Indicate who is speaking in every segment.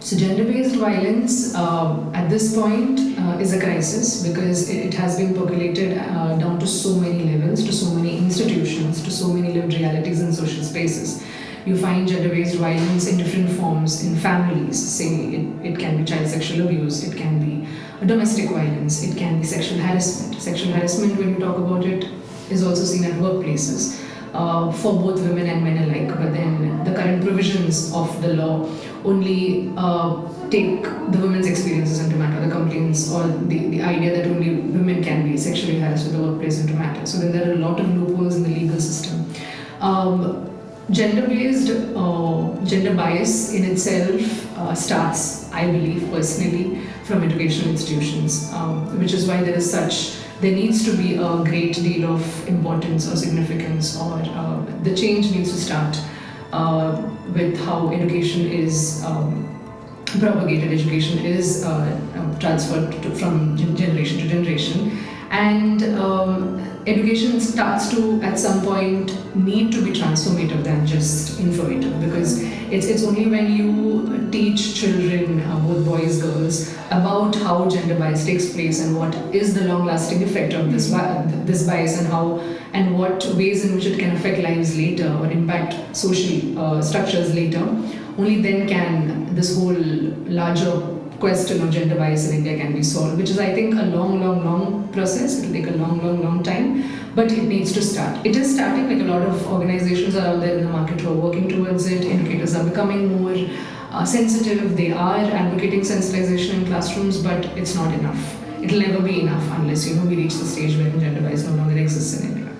Speaker 1: So gender-based violence at this point is a crisis because it has been percolated down to so many levels, to so many institutions, to so many lived realities and social spaces. You find gender-based violence in different forms in families. Say it can be child sexual abuse, it can be domestic violence, it can be sexual harassment. Sexual harassment, when you talk about it, is also seen at workplaces for both women and men alike. But then the current provisions of the law only take the women's experiences into matter, the complaints or the idea that only women can be sexually harassed in the workplace into matter. So then there are a lot of loopholes in the legal system. Gender-based gender bias in itself starts, I believe personally, from educational institutions, which is why there needs to be a great deal of importance or significance, or the change needs to start with how education is propagated, education is transferred from generation to generation. And education starts to, at some point, need to be transformative than just informative, because it's only when you teach children, both boys, girls, about how gender bias takes place and what is the long-lasting effect of this bias and what ways in which it can affect lives later or impact social structures later, only then can this whole larger question of gender bias in India can be solved, which is, I think, a long process. It will take a long time, but it needs to start. It is starting, like a lot of organizations are out there in the market who are working towards it. Educators are becoming more sensitive. They are advocating sensitization in classrooms, but it's not enough. It'll never be enough unless, we reach the stage where gender bias no longer exists in India.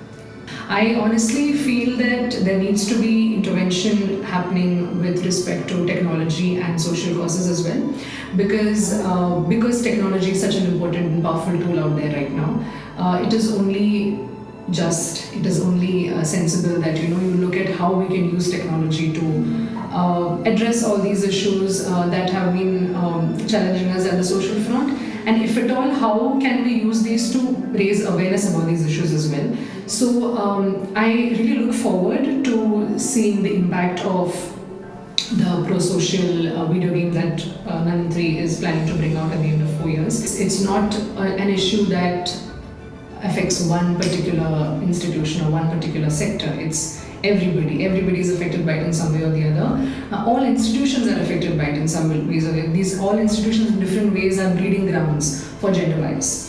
Speaker 1: I honestly feel that there needs to be intervention happening with respect to technology and social causes as well, because technology is such an important and powerful tool out there right now. It is only sensible that you look at how we can use technology to address all these issues that have been challenging us at the social front. And if at all, how can we use these to raise awareness about these issues as well? So I really look forward to seeing the impact of the pro-social video game that Nanan 3 is planning to bring out at the end of 4 years. It's not an issue that affects one particular institution or one particular sector. It's everybody. Everybody is affected by it in some way or the other. All institutions are affected by it in some ways or the other. All institutions in different ways are breeding grounds for gender bias.